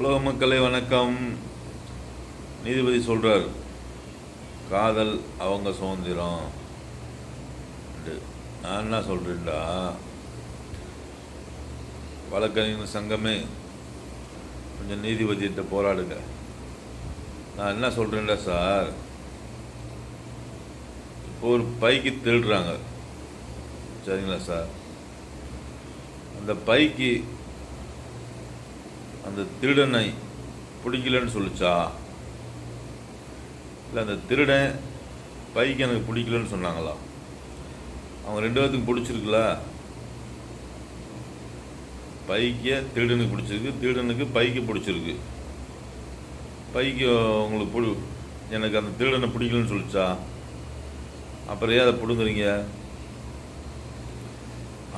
உலக மக்களே வணக்கம். நீதிபதி சொல்கிறார், காதல் அவங்க சுதந்திரம். நான் என்ன சொல்கிறேன்டா, வழக்கறிஞர் சங்கமே கொஞ்சம் நீதிபதியிட்ட போராடுங்க. நான் என்ன சொல்கிறேன்டா சார், இப்போ ஒரு பைக்கு திருடுறாங்க, சரிங்களா சார்? அந்த பைக்கு அந்த திருடனை பிடிக்கலன்னு சொல்லிச்சா, இல்லை அந்த திருடன் பைக்கு எனக்கு பிடிக்கலன்னு சொன்னாங்களா? அவங்க ரெண்டு பேர்த்துக்கும் பிடிச்சிருக்குல்ல. பைக்கே திருடனுக்கு பிடிச்சிருக்கு, திருடனுக்கு பைக்கு பிடிச்சிருக்கு. பைக்கு உங்களுக்கு எனக்கு அந்த திருடனை பிடிக்கலன்னு சொல்லிச்சா, அப்புறம் ஏன் அதை பிடுங்குறீங்க?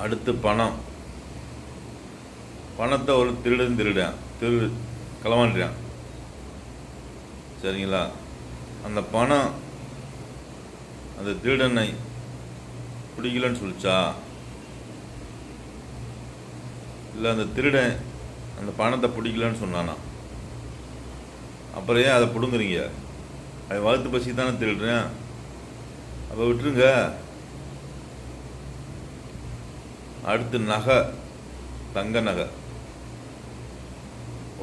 அடுத்து பணத்தை ஒரு திருடன் களவாண்டுறான், சரிங்களா? அந்த பணம் அந்த திருடனை பிடிக்கலன்னு சொல்லிச்சா, இல்லை அந்த திருடன் அந்த பணத்தை பிடிக்கலன்னு சொன்னானா? அப்புறம் ஏன் அதை பிடுங்குறீங்க? அது வளர்த்து பசி தானே திருடுறேன், அப்போ விட்டுருங்க. அடுத்து நகை, தங்க நகை.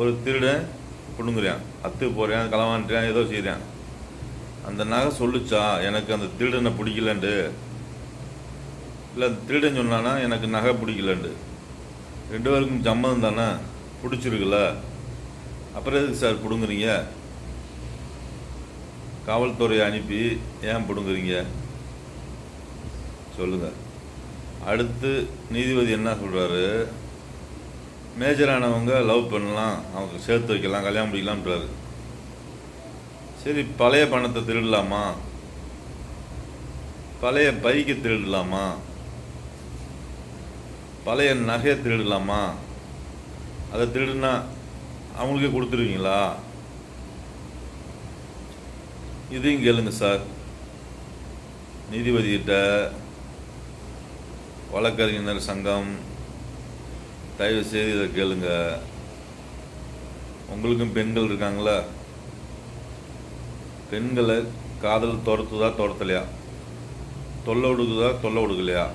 ஒரு திருடன் பிடுங்குறான், அத்து போகிறான், களவாண்டுறான், ஏதோ செய்கிறான். அந்த நகை சொல்லிச்சா எனக்கு அந்த திருடனை பிடிக்கலண்டு? இல்லை அந்த திருடன் சொன்னானா எனக்கு நகை பிடிக்கலண்டு? ரெண்டு பேருக்கும் சம்மதம் தானே, பிடிச்சிருக்குல்ல. அப்புறம் எதுக்கு சார் பிடுங்குறீங்க? காவல்துறையை அனுப்பி ஏன் பிடுங்குறீங்க சொல்லுங்கள். அடுத்து நீதிபதி என்ன சொல்கிறாரு, மேஜரானவங்க லவ் பண்ணலாம், அவங்க சேர்த்து வைக்கலாம், கல்யாணம் முடிக்கலாம்ன்றாரு. சரி, பழைய பணத்தை திருடலாமா? பழைய பைக்கு திருடலாமா? பழைய நகையை திருடலாமா? அதை திருடுனா அவங்களுக்கே கொடுத்துருவீங்களா? இதையும் கேளுங்க சார். நீதிபதிகிட்ட வழக்கறிஞர் சங்கம் தயவு செய்து இதை கேளுங்க. உங்களுக்கும் பெண்கள் இருக்காங்களா? பெண்களை காதல் துரத்தலையா? தொல்லை விடுக்கலையா?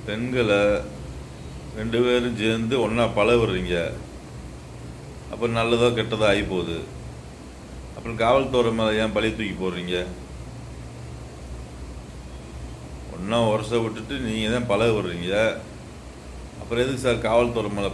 பெண்களை ரெண்டு பேரும் சேர்ந்து ஒன்றா பழகுறீங்க, அப்புறம் நல்லதோ கெட்டதோ ஆகி போகுது. அப்புறம் காவல்துறை மேலே ஏன் பழி தூக்கி போடுறீங்க? ஒன்றா வருஷம் விட்டுட்டு நீங்கள் தான் பழக விடுறீங்க, அப்புறம் எதுக்கு சார் காவல்துறை மேலே